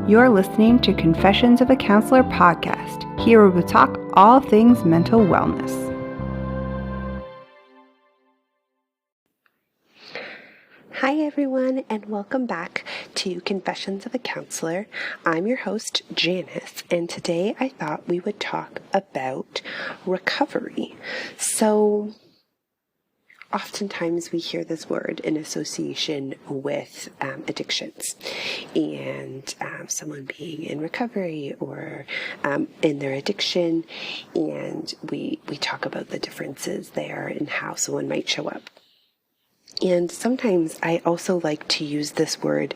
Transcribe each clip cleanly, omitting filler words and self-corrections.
You're listening to Confessions of a Counselor podcast. Here we will talk all things mental wellness. Hi everyone, and welcome back to Confessions of a Counselor. I'm your host, Janice, and today I thought we would talk about recovery. So, oftentimes we hear this word in association with addictions and someone being in recovery or in their addiction, and we talk about the differences there and how someone might show up. And sometimes I also like to use this word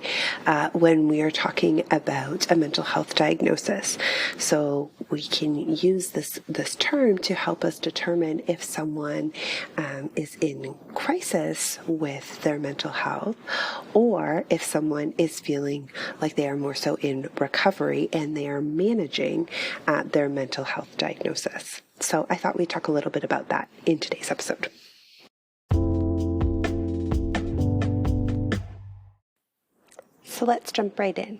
when we are talking about a mental health diagnosis. So we can use this term to help us determine if someone is in crisis with their mental health, or if someone is feeling like they are more so in recovery and they are managing their mental health diagnosis. So I thought we'd talk a little bit about that in today's episode. So let's jump right in.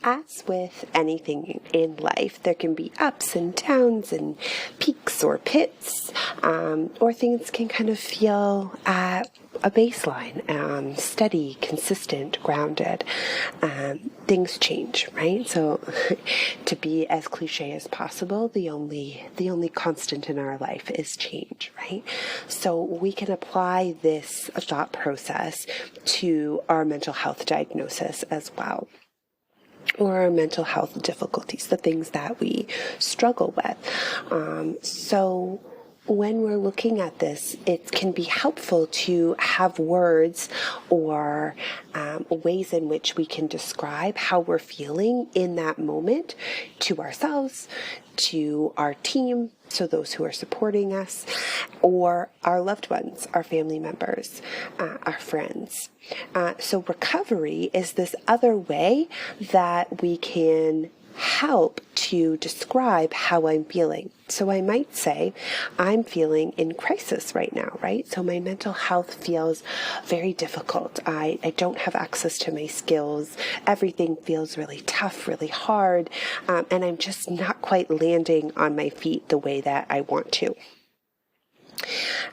As with anything in life, there can be ups and downs and peaks or pits, or things can kind of feel at a baseline, steady, consistent, grounded. Things change, right? So to be as cliche as possible, the only constant in our life is change, right? So we can apply this thought process to our mental health diagnosis as well, or our mental health difficulties, the things that we struggle with. So when we're looking at this, it can be helpful to have words or ways in which we can describe how we're feeling in that moment to ourselves, to our team, so those who are supporting us, or our loved ones, our family members, our friends. So recovery is this other way that we can help to describe how I'm feeling. So I might say, I'm feeling in crisis right now, right? So my mental health feels very difficult. I don't have access to my skills. Everything feels really tough, really hard, and I'm just not quite landing on my feet the way that I want to.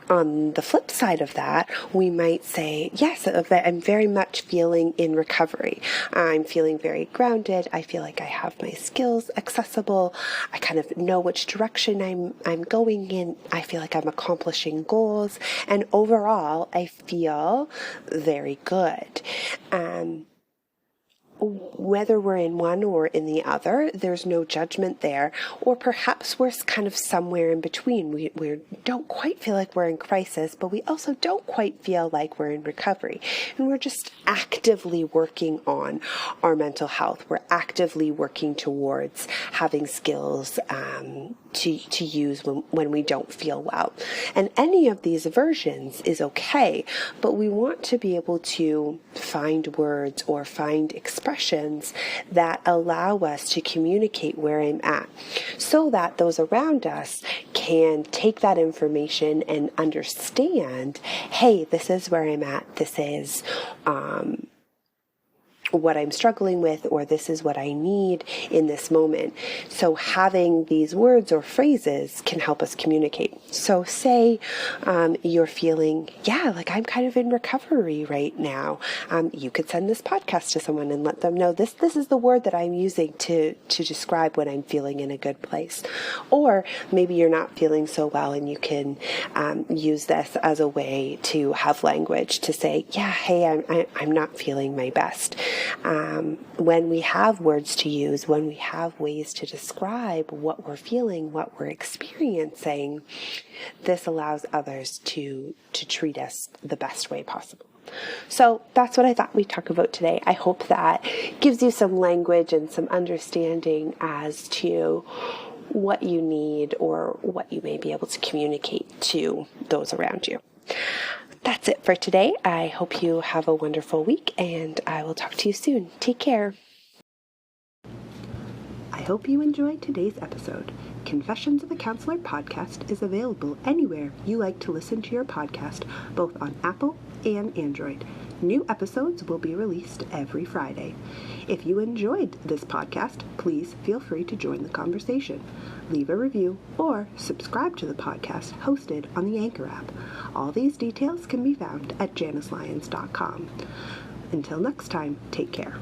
On the flip side of that, we might say, yes, I'm very much feeling in recovery. I'm feeling very grounded. I feel like I have my skills accessible. I kind of know which direction I'm going in. I feel like I'm accomplishing goals. And overall, I feel very good. Whether we're in one or in the other, there's no judgment there. Or perhaps we're kind of somewhere in between. We don't quite feel like we're in crisis, but we also don't quite feel like we're in recovery. And we're just actively working on our mental health. We're actively working towards having skills to use when we don't feel well. And any of these versions is okay, but we want to be able to find words or find expressions that allow us to communicate where I'm at, so that those around us can take that information and understand, hey, this is where I'm at, this is what I'm struggling with, or this is what I need in this moment. So having these words or phrases can help us communicate. So say you're feeling, like I'm kind of in recovery right now. You could send this podcast to someone and let them know this is the word that I'm using to describe when I'm feeling in a good place. Or maybe you're not feeling so well, and you can use this as a way to have language to say, hey, I'm not feeling my best. When we have words to use, when we have ways to describe what we're feeling, what we're experiencing, this allows others to treat us the best way possible. So that's what I thought we'd talk about today. I hope that gives you some language and some understanding as to what you need or what you may be able to communicate to those around you. That's it for today. I hope you have a wonderful week, and I will talk to you soon. Take care. I hope you enjoyed today's episode. Confessions of a Counselor podcast is available anywhere you like to listen to your podcast, both on Apple and Android. New episodes will be released every Friday. If you enjoyed this podcast, please feel free to join the conversation. Leave a review or subscribe to the podcast hosted on the Anchor app. All these details can be found at janicelyons.com. Until next time, take care.